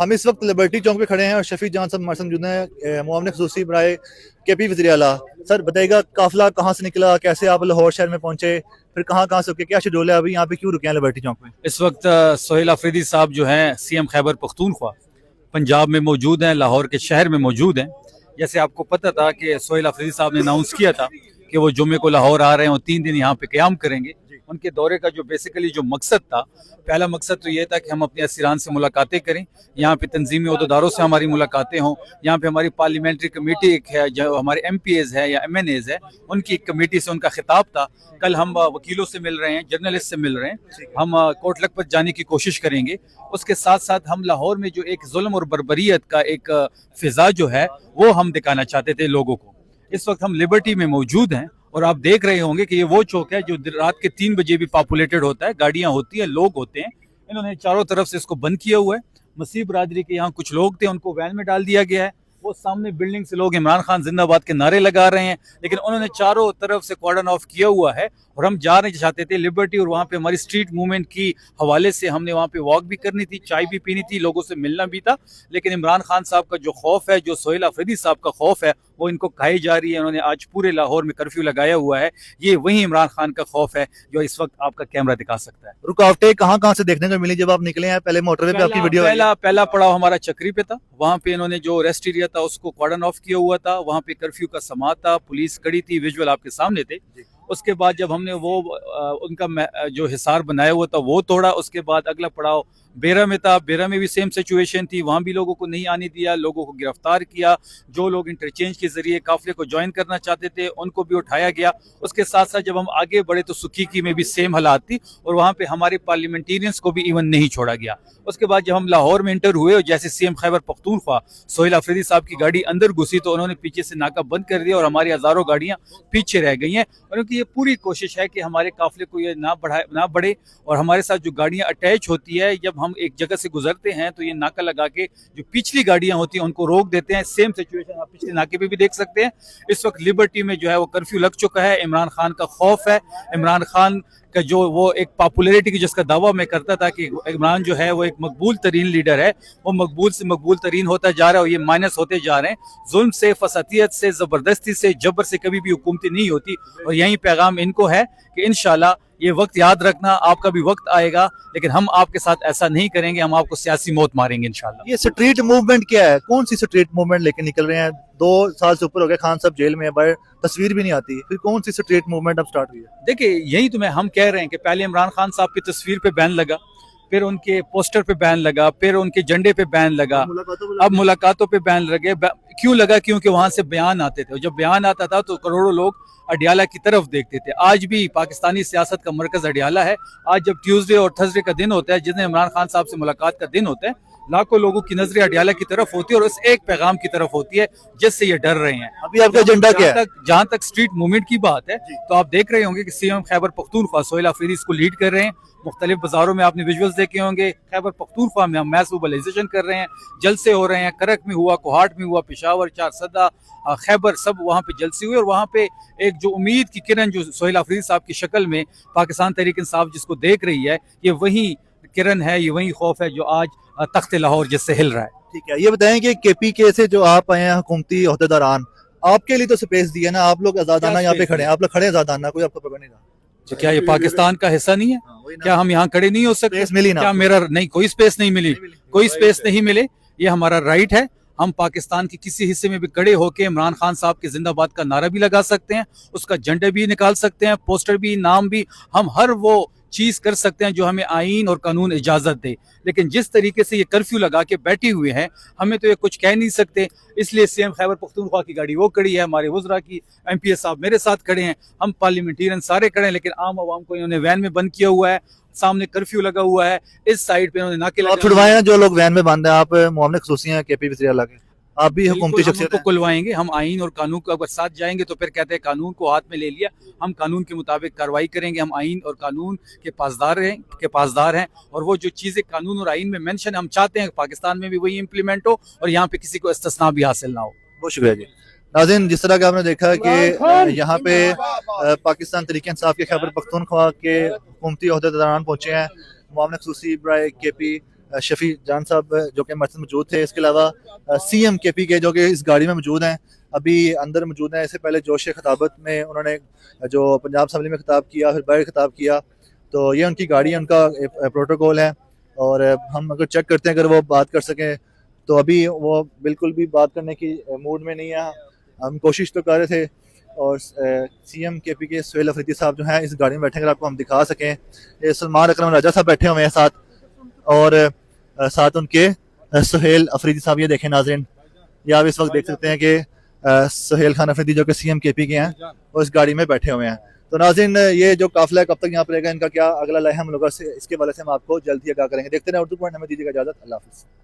हम इस वक्त लिबर्टी चौक पे खड़े हैं और शफी जान साहब हमारे साथ मौजूद हैं, मुआविन ख़ुसूसी बराए केपी वज़ीर आला। सर बताइएगा काफिला कहाँ से निकला, कैसे आप लाहौर शहर में पहुंचे, फिर कहाँ कहाँ से रुके, क्या शेड्यूल है, अभी यहाँ पे क्यों रुके हैं लिबर्टी चौक में? इस वक्त सोहेल अफरीदी साहब जो हैं सीएम खैबर पख्तूनख्वा पंजाब में मौजूद हैं, लाहौर के शहर में मौजूद हैं। जैसे आपको पता था कि सोहेल अफरीदी साहब ने अनाउंस किया था कि वो जुम्मे को लाहौर आ रहे हैं और 3 दिन यहाँ पे क़याम करेंगे। उनके दौरे का जो बेसिकली जो मकसद था, पहला मकसद तो ये था कि हम अपने असीरान से मुलाकातें करें, यहाँ पे तंजीमी अहदेदारों से हमारी मुलाकातें हों, यहाँ पे हमारी पार्लियामेंट्री कमेटी एक है, जो हमारे MPAs है या MNAs है, उनकी एक कमेटी से उनका खिताब था। कल हम वकीलों से मिल रहे हैं, जर्नलिस्ट से मिल रहे हैं, हम कोट लखपत जाने की कोशिश करेंगे। उसके साथ साथ हम लाहौर में जो एक जुल्म और बर्बरियत का एक फिजा जो है वो हम दिखाना चाहते थे लोगों को। इस वक्त हम लिबर्टी में मौजूद हैं और आप देख रहे होंगे कि ये वो चौक है जो रात के 3 बजे भी पॉपुलेटेड होता है, गाड़ियां होती है, लोग होते हैं। इन्होंने चारों तरफ से इसको बंद किया हुआ है। मसीह बरादरी के यहाँ कुछ लोग थे, उनको वैन में डाल दिया गया है। वो सामने बिल्डिंग से लोग इमरान खान जिंदाबाद के नारे लगा रहे हैं, लेकिन उन्होंने चारों तरफ से कॉर्डन ऑफ किया हुआ है। और हम जा नहीं चाहते थे लिबर्टी, और वहाँ पे हमारी स्ट्रीट मूवमेंट की हवाले से हमने वहाँ पे वॉक भी करनी थी, चाय भी पीनी थी, लोगों से मिलना भी था। लेकिन इमरान खान साहब का जो खौफ है, जो सोहेल अफरीदी साहब का खौफ है, वो इनको खाई जा रही है। उन्होंने आज पूरे लाहौर में कर्फ्यू लगाया हुआ है। ये वही इमरान खान का खौफ है जो इस वक्त आपका कैमरा दिखा सकता है। रुकावटें कहाँ कहाँ से देखने को मिली जब आप निकले हैं? पहले मोटरवे पे आपकी वीडियो पहला पड़ाव हमारा चक्री पे था, वहाँ पे इन्होंने जो रेस्ट एरिया था उसको कॉर्डन ऑफ किया हुआ था। वहाँ पे कर्फ्यू का समात था, पुलिस खड़ी थी, विजुअल आपके सामने थे। उसके बाद जब हमने वो उनका जो हिसार बनाया हुआ था वो तोड़ा, उसके बाद अगला पड़ाव बेरा में था। बेरा में भी सेम सिचुएशन थी, वहाँ भी लोगों को नहीं आने दिया, लोगों को गिरफ्तार किया। जो लोग इंटरचेंज के जरिए काफिले को ज्वाइन करना चाहते थे उनको भी उठाया गया। उसके साथ साथ जब हम आगे बढ़े तो सुकीकी में भी सेम हालात थी, और वहाँ पे हमारे पार्लियामेंटेरियंस को भी इवन नहीं छोड़ा गया। उसके बाद जब हम लाहौर में इंटर हुए और जैसे सीएम खैबर पख्तूनख्वा सोहेल अफरीदी साहब की गाड़ी अंदर घुसी तो उन्होंने पीछे से नाका बंद कर दिया और हमारी हजारों गाड़ियां पीछे रह गई हैं। उनकी ये पूरी कोशिश है कि हमारे काफिले को ये ना बढ़े, और हमारे साथ जो गाड़ियां अटैच होती है, जब हम एक जगह से गुजरते हैं तो ये नाका लगा के जो पिछली गाड़ियां होती हैं उनको रोक देते हैं। सेम सिचुएशन आप पिछले नाके पे भी देख सकते हैं। इस वक्त लिबर्टी में जो है वो कर्फ्यू लग चुका है। इमरान खान का खौफ है, इमरान खान का जो वो एक पॉपुलैरिटी की जिसका दावा मैं करता था कि इमरान जो है वो एक मकबूल तरीन लीडर है, वो मकबूल से मकबूल तरीन होता जा रहा है और ये माइनस होते जा रहे हैं। जुल्म से, फसातियत से, जबरदस्ती से, जबर से कभी भी हुकूमती नहीं होती। और यही पैगाम इनको है कि इंशाल्लाह ये वक्त याद रखना, आपका भी वक्त आएगा, लेकिन हम आपके साथ ऐसा नहीं करेंगे, हम आपको सियासी मौत मारेंगे इंशाल्लाह। ये स्ट्रीट मूवमेंट क्या है? कौन सी स्ट्रीट मूवमेंट लेके निकल रहे हैं? 2 साल से ऊपर हो गए, खान साहब जेल में है, बाहर तस्वीर भी नहीं आती, फिर कौन सी स्ट्रीट मूवमेंट अब स्टार्ट हुई है? देखिए यही तो हम कह रहे हैं कि पहले इमरान खान साहब की तस्वीर पे बैन लगा, फिर उनके पोस्टर पे बैन लगा, फिर उनके झंडे पे बैन लगा, अब मुलाकातों पे बैन लगे। क्यों लगा? क्योंकि वहां से बयान आते थे, और जब बयान आता था तो करोड़ों लोग अडियाला की तरफ देखते थे। आज भी पाकिस्तानी सियासत का मरकज अडियाला है। आज जब ट्यूसडे और थर्सडे का दिन होता है, जिस दिन इमरान खान साहब से मुलाकात का दिन होता है, लाखों लोगों की नजरें अडियाला की तरफ होती है और उस एक पैगाम की तरफ होती है जिससे ये डर रहे हैं। अभी आपका एजेंडा क्या है? जहां तक स्ट्रीट मूवमेंट की बात है तो आप देख रहे होंगे कि सीएम खैबर पख्तूनख्वा सोहेल अफरीदी इसको लीड कर रहे हैं। मुख्तलिफ बाजारों में आपने विजुअल्स देखे होंगे। खैबर पख्तूनख्वा में हम मैस मोबिलाइजेशन कर रहे हैं, जलसे हो रहे हैं। करक में हुआ, कोहाट में हुआ, पेशावर, चारसदा, खैबर, सब वहाँ पे जलसे हुए। और वहाँ पे एक जो उम्मीद की किरण जो सोहेल अफरीदी साहब की शक्ल में पाकिस्तान तहरीक इंसाफ जिसको देख रही है, ये वही किरण है, ये वही खौफ है जो आज तख्त लाहौर जिससे हिल रहा है। ठीक है, ये बताएं कि KPK से जो आप आए हैं हुकूमती ओहदेदारान, आपके लिए तो स्पेस दिया ना, आप लोग आजादाना यहाँ पे खड़े हैं, आप लोग खड़े आजादाना, कोई आपको पकड़ नहीं रहा। तो क्या ये पाकिस्तान का हिस्सा नहीं है? क्या हम यहाँ खड़े नहीं हो सकते? स्पेस मिली ना? क्या मेरा नहीं, कोई स्पेस नहीं मिली, कोई स्पेस नहीं मिले, ये हमारा राइट है। हम पाकिस्तान के किसी हिस्से में भी खड़े होकर इमरान खान साहब के जिंदाबाद का नारा भी लगा सकते हैं, उसका झंडा भी निकाल सकते हैं, पोस्टर भी, नाम भी, हम हर वो चीज कर सकते हैं जो हमें आईन और कानून इजाजत दे। लेकिन जिस तरीके से ये कर्फ्यू लगा के बैठे हुए हैं, हमें तो ये कुछ कह नहीं सकते। इसलिए सीएम खैबर पख्तूनख्वा की गाड़ी वो खड़ी है, हमारे वज़रा की MPA साहब मेरे साथ खड़े हैं, हम पार्लियामेंटेरियन सारे खड़े हैं, लेकिन आम आवाम को इन्होंने वैन में बंद किया हुआ है। सामने कर्फ्यू लगा हुआ है, इस साइड पे इन्होंने नाके लगा छुड़वाए हैं जो लोग वैन में बंद हैं। आप मुआविन ख़ुसूसी हैं KP वज़ीर आला के, आप भी हुकूमती शख्सियत को खुलवाएंगे। हम आइन और कानून को अगर साथ जाएंगे तो फिर कहते हैं कानून को हाथ में ले लिया, हम कानून के मुताबिक कार्रवाई करेंगे। हम आइन और कानून के पासदार हैं और वो जो चीज़ें कानून और आइन में मेंशन हम चाहते हैं पाकिस्तान में भी वही इम्प्लीमेंट हो और यहाँ पे किसी को इस्तिस्ना भी हासिल ना हो। बहुत शुक्रिया जी। नाज़रीन, जिस तरह का आपने देखा कि यहाँ पे पाकिस्तान तहरीक इंसाफ के खैबर पख्तूनख्वा के हुकूमती ओहदेदारान पहुंचे हैं, मुआविन ख़ुसूसी बराए KP शफी जान साहब जो कि हमारे साथ मौजूद थे, इसके अलावा CM KP के जो कि इस गाड़ी में मौजूद हैं, अभी अंदर मौजूद हैं। इससे पहले जोश खिताबत में उन्होंने जो पंजाब असम्बली में खिताब किया, फिर बाहर खिताब किया, तो ये उनकी गाड़ी है, उनका प्रोटोकॉल है। और हम अगर चेक करते हैं अगर वो बात कर सकें, तो अभी वो बिल्कुल भी बात करने की मूड में नहीं है। हम कोशिश तो कर रहे थे। और CM KP के सुहेल अफरीदी साहब जो हैं इस गाड़ी में बैठे, अगर आपको हम दिखा सकें, ये सलमान अकरम राजा साहब बैठे हुए हैं साथ, और साथ उनके सुहेल अफरीदी साहब। ये देखें नाज़रीन, ये आप इस वक्त देख सकते हैं कि सुहेल खान अफरीदी जो कि CM KP के हैं, वो इस गाड़ी में बैठे हुए हैं। तो नाज़रीन, ये जो काफिला है कब तक यहाँ पर रहेगा, इनका क्या अगला लहम होगा, इसके वाले से हम आपको जल्द ही आगाह करेंगे। देखते हैं उर्दू पॉइंट, हमें दीजिएगा इजाजत। अल्लाह हाफ़िज़।